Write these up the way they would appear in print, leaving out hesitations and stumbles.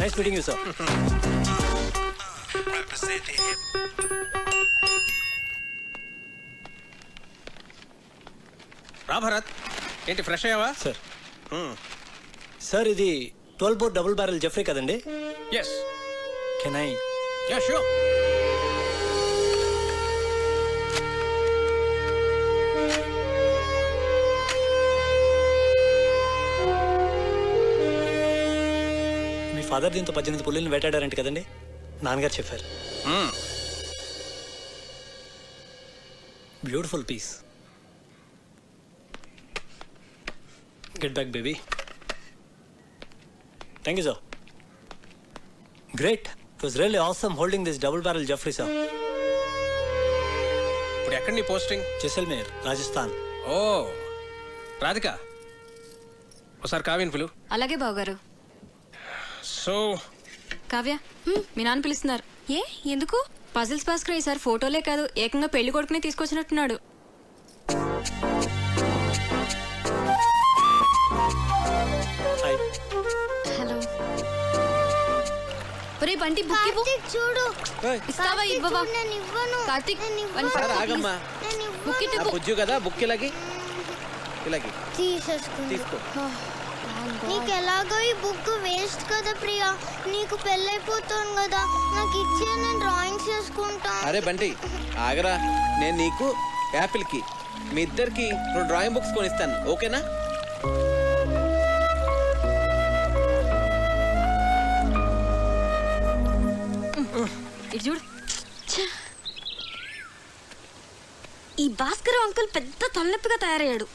Nice meeting you sir. రా భరత్, ఏంటి fresh అయ్యావా? సార్ సార్ ఇది 12 బోర్ డబుల్ బ్యారెల్ జెఫ్రీ కదండి? Yes. Can I? Yeah sure. మీ ఫాదర్ దీంతో 18 పుల్లిని వేటాడారంట కదండి? నాన్నగారు చెప్పారు. Beautiful piece. Get back, baby. Thank you, sir. Great. It was really awesome holding this double barrel Jeffrey, sir. ఇప్పుడు ఎక్కడ నీ పోస్టింగ్? జైసల్మేర్, రాజస్థాన్. ఓ రాధిక, ఒకసారి కావ్యని పిలు. అలాగే బావగారు. సో కావ్య, మీ నాన్న పిలుస్తున్నారు. ఏ ఎందుకు? పజిల్స్ భాస్కర్ ఈసారి ఫోటోలే కాదు ఏకంగా పెళ్లి కొడుకునే తీసుకొచ్చినట్టున్నాడు. హాయ్. హలో. ఒరే బంటి బుక్ ఇవ్వు. చూడు. ఇస్తావా ఇవ్వవా? నేను ఇవ్వను. కార్తీక్ ఆగమ్మా, బుక్ ఇటు. బుజ్జు కదా, బుక్ ఇలాగి తీసేసుకుంది. తీసుకో. నీకు ఎలాగో ఈ బుక్ వేస్ట్ కదా ప్రియా, నీకు పెళ్ళైపోతాను కదా, నాకు ఇచ్చే నేను డ్రాయింగ్స్ చేసుకుంటా. అరే బంటి ఆగరా, నేను నీకు యాపిల్ కి మీ ఇద్దరికి 2 డ్రాయింగ్ బుక్స్ కొనిస్తాను, ఓకేనా? ఇటు చూడు. ఈ భాస్కర్ అంకుల్ పెద్ద తలనొప్పిగా తయారయ్యాడు.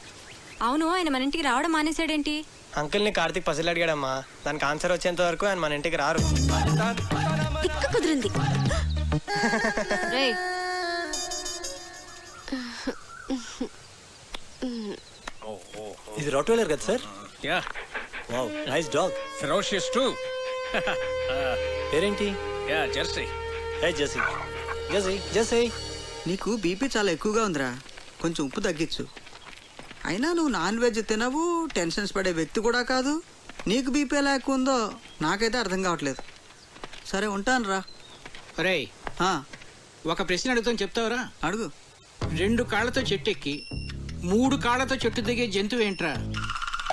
అవును, ఆయన మన ఇంటికి రావడం మానేశాడేంటి? అంకుల్ని కార్తీక్ పసిల్ అడిగాడమ్మా, దానికి ఆన్సర్ వచ్చేంత వరకు ఆయన మన ఇంటికి రారు. తిక్క కుదిరింది. రేయ్, ఇది రాట్వైలర్ కదా sir? Yeah. Wow, nice dog. Ferocious too. పేరేంటి? Yeah Jersey. Hey Jessie. Jessie, Jessie. నీకు బీపీ చాలా ఎక్కువగా ఉందిరా, కొంచెం ఉప్పు తగ్గించు. అయినా నువ్వు నాన్ వెజ్ తినవు, టెన్షన్స్ పడే వ్యక్తి కూడా కాదు. నీకు బీపీ ఎలా ఎక్కువ ఉందో నాకైతే అర్థం కావట్లేదు. సరే ఉంటాను రా. ఒరేయ్, ఒక ప్రశ్న అడుగుతాను, చెప్తావరా? అడుగు. 2 కాళ్ళతో చెట్టు ఎక్కి 3 కాళ్ళతో చెట్టు దిగే జంతువు ఏంట్రా?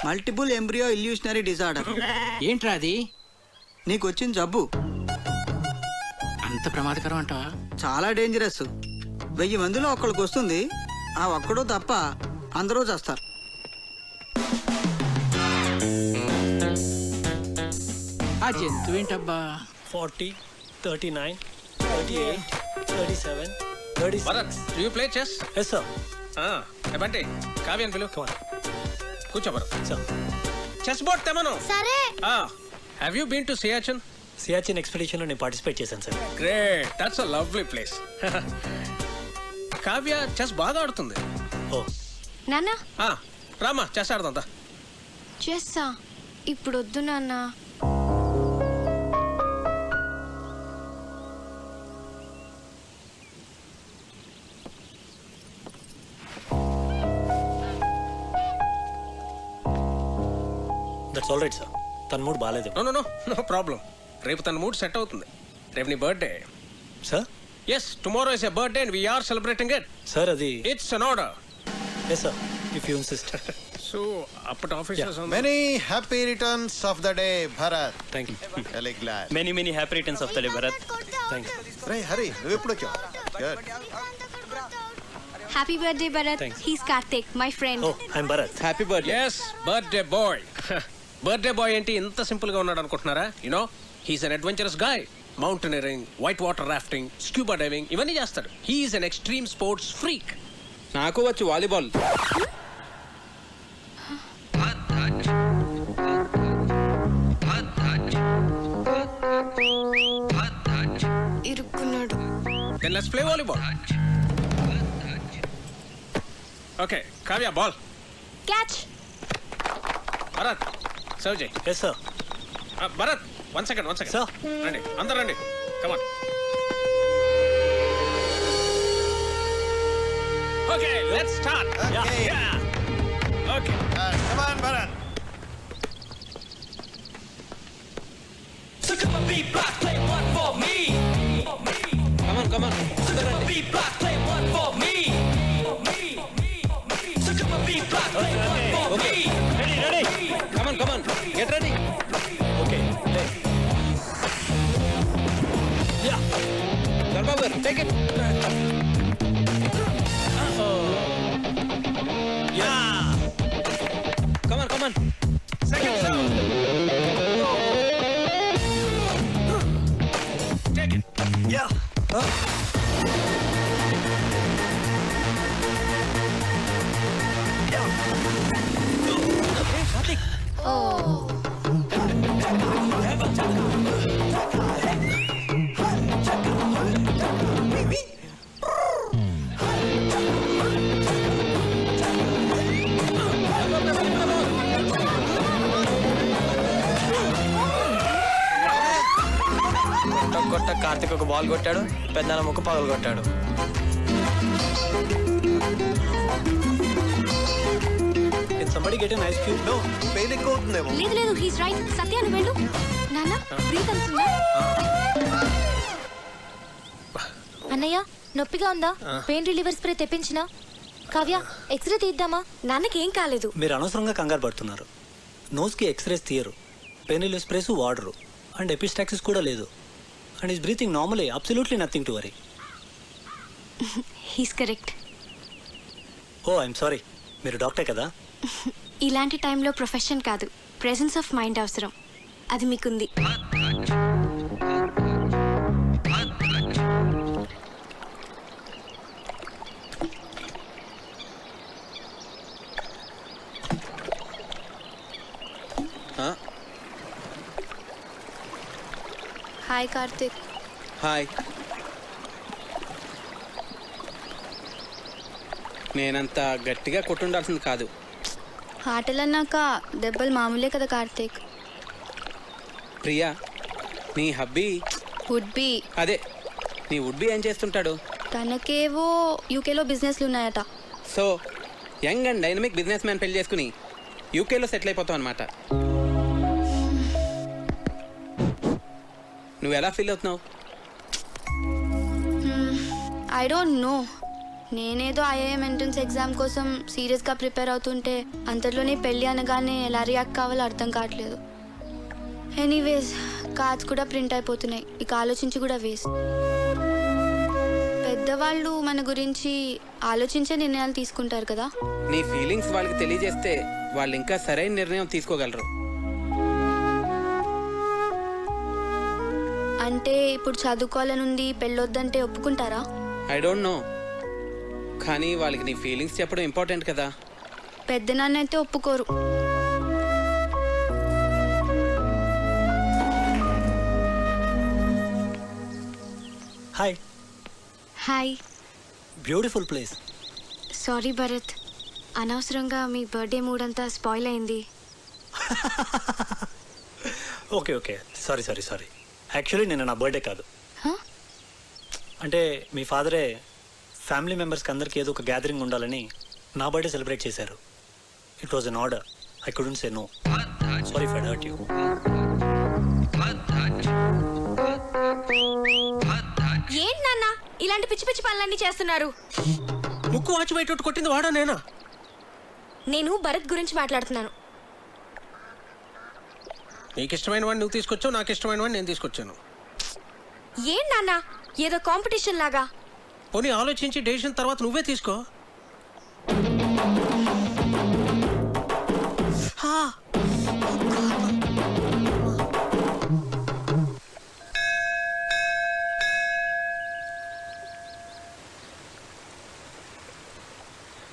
Multiple embryo illusionary disorder. ఏంట్రా అది? నీకు వచ్చిన జబ్బు అంత ప్రమాదకరం అంటావా? చాలా డేంజరస్. 1000 మందిలో ఒక్కడికి వస్తుంది, ఆ ఒక్కడో తప్ప అందరూ చేస్తారు. ఆ జంతువు ఏంటబ్బా? 40, 39, 38, 37, 36. Bharat, do you play chess? Yes sir. Bunty, కావ్యని పిలు. Come on. కూర్చో భరత్. Sir. చెస్ బోర్డ్ తెమను. సరే. Have you been to Siachen? Siachen expedition లో నేను పార్టిసిపేట్ చేశాను sir. Great, that's a lovely place. Kavya chess బాగా ఆడుతుంది. ఓ నాన్న, రామా చెస్ ఆడదా. చేస్తా. ఇప్పుడు వద్దు నాన్న. That's all right sir. తన మూడ్ బాగాలేదు. No problem. రేపు తన మూడ్ సెట్ అవుతుంది. రేపు నీ birthday. Sir? Yes, tomorrow is a birthday and we're celebrating it. Sir అది it's an order. Yes sir, if you insist. So అప్పటి officers Many happy returns of the day, Bharat. Thank you. Really glad. Many happy returns of the day Bharat. Thank you. Ray, hurry. నువ్వు ఎప్పుడు వచ్చావు? Good. Happy birthday Bharat. Thanks. He's Karthik, my friend. Oh I'm Bharat. Happy birthday. Yes, birthday boy. Birthday boy ఏంటి ఇంత simple గా ఉన్నాడు అనుకుంటున్నారా? You know, he's an adventurous guy. Mountaineering, white water rafting, scuba diving ఇవన్నీ చేస్తాడు. He's an extreme sports freak. నాకు వచ్చు volleyball. ఇరుక్కున్నాడు. Then let's play volleyball. Okay, Kavya, ball. Catch. Bharat, serve Jay. Yes sir. Bharat, one second. Sir. Randi, andar randi. Come on. Okay, let's start. Okay. Yeah. Okay. Come on, Bharat. Come on come on come on come on get ready okay బాబు take it come on come on కొట్ట కార్తిక్ ఒక ball కొట్టాడు, పెద్దల ముక్కు పగలు కొట్టాడు. Can somebody get an ice cube? No. Pain ఎక్కువ అవుతుందేమో. లేదు లేదు హీస్ రైట్. సత్య నువ్వు వెళ్ళు. నాన్న బ్రీత్ అవుతుందా? అన్నయ్య నొప్పిగా ఉందా? పెయిన్ రిలీవర్ స్ప్రే తెప్పించినా? కావ్య ఎక్స్రే తీద్దామా? నాన్నకి ఏం కాలేదు. మీరు అనవసరంగా కంగారు పడుతున్నారు. నోస్కి ఎక్స్రేస్ తీయరు, పెయిన్ రిలీఫ్ స్ప్రేస్ వాడరు, అండ్ ఎపిస్టాక్సిస్ కూడా లేదు. And is breathing normally, absolutely nothing to worry. He's correct. Oh I'm sorry, మీరు డాక్టర్ కదా? ఇలాంటి టైంలో ప్రొఫెషన్ కాదు, ప్రెసెన్స్ ఆఫ్ మైండ్ అవసరం. అది మీకుంది. హాయ్ కార్తిక్. హాయ్. నేనంత గట్టిగా కొట్టుండాల్సింది కాదు. ఆటలన్నాక దెబ్బలు మామూలే కదా కార్తిక్. ప్రియా, నీ హబ్బీ వుడ్ బి. అదే, నీ వుడ్బీ ఏం చేస్తుంటాడు? తనకేవో యూకేలో బిజినెస్లు ఉన్నాయట. So young and dynamic business man పెళ్లి చేసుకుని యూకేలో సెటిల్ అయిపోతావు అనమాట. నువ్వు ఎలా ఫీల్ అవుతున్నావు? I don't know. నేనేదో ఐఐఎం ఎంట్రన్స్ ఎగ్జామ్ కోసం సీరియస్గా ప్రిపేర్ అవుతుంటే అంతలోనే పెళ్ళి అనగానే ఎలా రియాక్ట్ కావాలో అర్థం కావట్లేదు. ఎనీవేస్ కార్డ్స్ కూడా ప్రింట్ అయిపోతున్నాయి, ఇక ఆలోచించి కూడా వేస్ట్. పెద్దవాళ్ళు మన గురించి ఆలోచించే నిర్ణయాలు తీసుకుంటారు కదా. నీ ఫీలింగ్స్ వాళ్ళకి తెలియజేస్తే వాళ్ళు ఇంకా సరైన నిర్ణయం తీసుకోగలరు. అంటే ఇప్పుడు చదువుకోవాలనుంది, పెళ్ళొద్దంటే ఒప్పుకుంటారా? ఐ డోంట్ నో, కానీ వాళ్ళకి నీ ఫీలింగ్స్ చెప్పడం ఇంపార్టెంట్ కదా. పెద్ద నాన్న అయితే ఒప్పుకోరు. Hi. Hi. Beautiful place. Sorry Bharat, అనవసరంగా మీ బర్త్డే మూడ్ అంతా స్పాయిల్ అయింది. Okay okay, sorry sorry sorry. Actually నిన్న నా బర్త్డే కాదు. Huh? అంటే మీ ఫాదరే ఫ్యామిలీ మెంబర్స్కి అందరికీ ఏదో ఒక గ్యాదరింగ్ ఉండాలని నా బర్త్డే సెలబ్రేట్ చేశారు. It was an order, I couldn't say no. Sorry for hurt you. ఏంటి నాన్న ఇలాంటి పిచ్చి పిచ్చి పనులన్నీ చేస్తున్నారు? ముక్కు వాచి బయట కొట్టింది వాడా నేనా? నేను భరత్ గురించి మాట్లాడుతున్నాను. నీకు ఇష్టమైన వాడిని నువ్వు తీసుకొచ్చావు, నాకు ఇష్టమైన వాడిని నేను తీసుకొచ్చాను. ఏం నాన్న ఏదో కాంపిటీషన్ లాగా? పోనీ ఆలోచించి డెసిషన్ తర్వాత నువ్వే తీసుకో.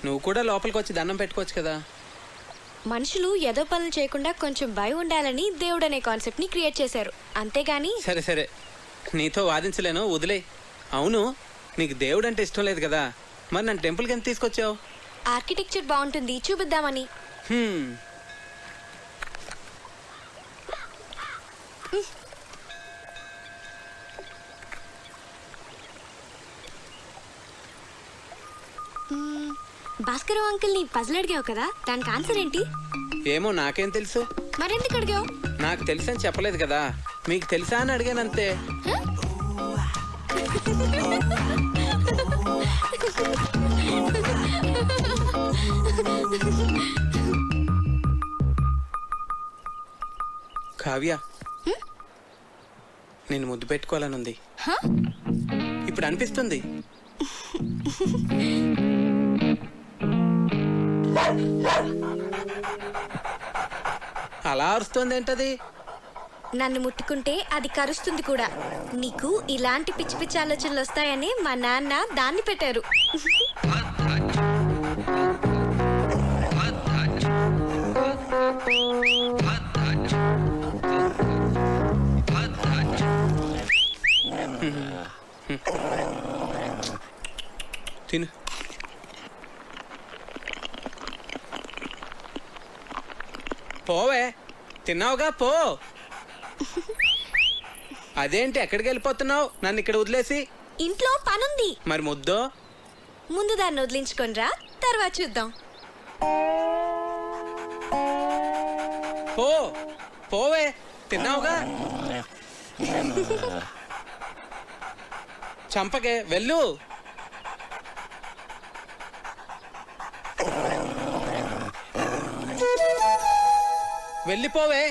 నువ్వు కూడా లోపలికి వచ్చి దండం పెట్టుకోవచ్చు కదా. మనుషులు ఏదో పనులు చేయకుండా కొంచెం భయం ఉండాలని దేవుడు అనే కాన్సెప్ట్ ని క్రియేట్ చేశారు, అంతేగాని. సరే సరే, నీతో వాదించలేను, వదిలే. అవును, నీకు దేవుడు అంటే ఇష్టం లేదు కదా, మరి నన్ను టెంపుల్కి ఎంత తీసుకొచ్చావు? ఆర్కిటెక్చర్ బాగుంటుంది చూపిద్దామని. భాస్కర్ అంకుల్ ని పజిల్ అడిగావు కదా, దానికి ఆన్సర్ ఏంటి? ఏమో నాకేం తెలుసు. మరెందుకు అడిగావు? నాకు తెలుసని చెప్పలేదు కదా. మీకు తెలుసా అని అడిగానంతే. కావ్య, నేను ముద్దు పెట్టుకోవాలనుంది. ఇప్పుడు అనిపిస్తుంది. అలా అరుస్తుంది ఏంటది? నన్ను ముట్టుకుంటే అది కరుస్తుంది కూడా. నీకు ఇలాంటి పిచ్చి పిచ్చి ఆలోచనలు వస్తాయని మా నాన్న దాన్ని పెట్టారు. తిను. పోవే, తిన్నావుగా పో. అదేంటి ఎక్కడికి వెళ్ళిపోతున్నావు నన్ను ఇక్కడ వదిలేసి? ఇంట్లో పనుంది. మరి ముద్దో? ముందు దాన్ని వదిలించుకొనిరా, తర్వాత చూద్దాం. పో పోవే, తిన్నావుగా. చంపకే, వెళ్ళు. వెళ్ళిపోవే.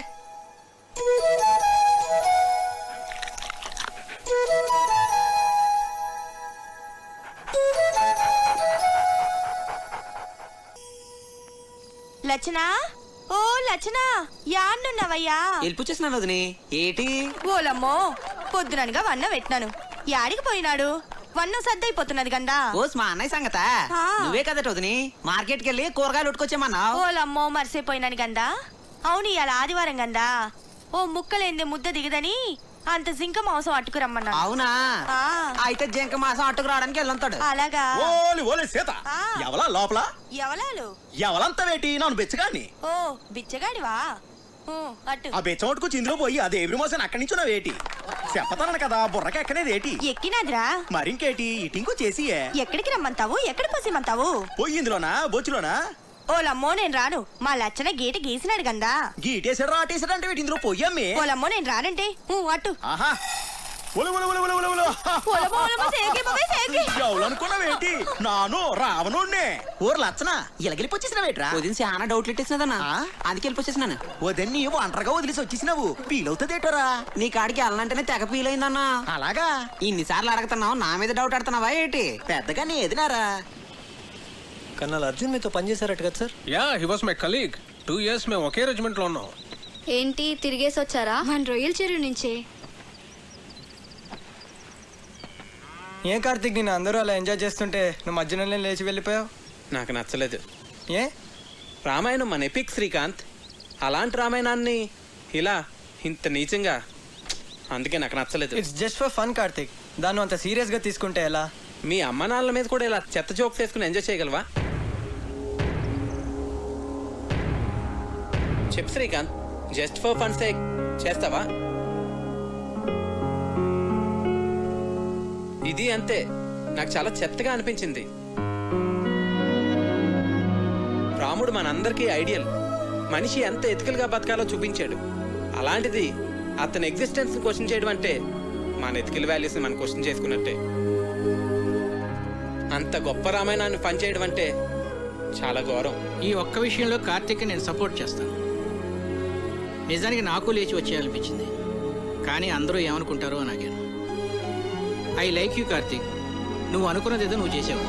లచ్చనా, ఓ లచ్చనా, యాన్నున్నావయ్యా? వెళ్ళి చేసినాను వదిని. ఏటి? ఓలమ్మో, పొద్దుననగా వన్న పెట్టినాను. యాడికి పోయినాడు? వన్న సద్దయిపోతున్నది గందా. ఓస్ మా అన్నయ్య సంగత. ఆ. నువ్వే కదట వదిని మార్కెట్కి వెళ్ళి కూరగాయలు ఉట్టుకొచ్చామన్నావు. ఓలమ్మో, మర్చిపోయినాను గందా. అవును, ఇవాళ ఆదివారం గందా. ఓ ముక్కలేంది ముద్ద దిగదని అంత జింక మాంసం అట్టుకురమ్మన్నా. అవునా? ఆ. అయితే జింక మాసం అట్టుకు రావడానికి వెళ్ళంతాడు. అలాగా? ఓలి ఓలి సీత, ఆ. ఎవలా లోపల? ఎవలాలు? ఎవలంతా వేటి నన్ను బెచ్చగాన్ని? ఓ బిచ్చగాడివా? ఊ, అట్టు. ఆ బెచ్చమట్టుకు చిందులో పోయి అదే ఎవ్రి మోసం అక్కడి నుంచి వేటి చెప్పతాను కదా, బుర్రకి ఎక్కనేది ఏటి? ఎక్కినాదిరా. మరింకేటి ఇటింకో చేసి ఎక్కడికి రమ్మంటావు? ఎక్కడ పోసిమంటావు? పోయి ఇందులోనా బొచ్చులోనా? ఓలమ్మో, నేను రాను. మా లచ్చన గీట గీసినాడు గందా. గీటేసాడు రాటేసాడు అంటే వీటి ఇందులో పోయమ్మే. ఓలమ్మో, నేను రానంటే. ఊ, అట్టు. ఆహా, ఒలు ఒలు ఒలు ఒలు ఒలు ఒలు. ఓలమ్మో, ఓలమ్మో, సేకి బాబాయ్, సేకి. ఎవలనుకున్నావేంటి? నాను రావణుణ్ణే. ఊరు లచ్చన ఇలాగెళ్ళిపోచ్చేసిన వేట్రా? వదిన చాలా డౌట్లు ఇట్టేసినదన్నా, అందుకే వెళ్ళిపోచేసినాను. వదన్ని ఒంటరిగా వదిలేసి వచ్చేసినావు, ఫీలవుతుందేటోరా? నీ కాడికి వెళ్ళనంటేనే తెగ ఫీల్ అయిందన్నా. అలాగా? ఇన్నిసార్లు అడుగుతున్నావు, నా మీద డౌట్ ఆడుతున్నావా ఏంటి? పెద్దగా నీ ఎదినారా? కన్నా అర్జున్ మీతో పనిచేశారట కదా sir? Yeah, he was my colleague. 2 years మేము ఒకే రెజిమెంట్ లో ఉన్నాం. ఏంటి తిరిగేసి వచ్చారా? మన రొయ్యల చెరువు నుంచే. ఏం కార్తీక్, నేను అందరూ అలా ఎంజాయ్ చేస్తుంటే నువ్వు మధ్యలోనే లేచి వెళ్ళిపోయావు. నాకు నచ్చలేదు. ఏ? రామాయణం మన ఎపిక్ శ్రీకాంత్. అలాంటి రామాయణాన్ని ఇలా ఇంత నీచంగా, అందుకే నాకు నచ్చలేదు. It's just for fun Karthik, దాన్ని అంత సీరియస్ గా తీసుకుంటే ఎలా? మీ అమ్మ నాన్నల మీద కూడా ఇలా చెత్త జోక్స్ వేసుకుని ఎంజాయ్ చేయగలవా? చెప్పు Srikanth, just for fun sake చేస్తావా? ఇది అంతే, నాకు చాలా చెత్తగా అనిపించింది. రాముడు మనందరికీ ఐడియల్. మనిషి ఎంత ఎథికల్గా బతకాలో చూపించాడు. అలాంటిది అతని ఎగ్జిస్టెన్స్ క్వశ్చన్ చేయడం అంటే మన ఎథికల్ వాల్యూస్ని మనం క్వశ్చన్ చేసుకున్నట్టే. అంత గొప్ప రామాయణాన్ని పనిచేయడం అంటే చాలా ఘోరం. ఈ ఒక్క విషయంలో కార్తీక్ నేను సపోర్ట్ చేస్తాను. నిజానికి నాకు లేచి వచ్చేయాలనిపించింది, కానీ అందరూ ఏమనుకుంటారో అని ఆగాను. I like you Karthik. నువ్వు అనుకున్నది ఏదో నువ్వు చేసావు.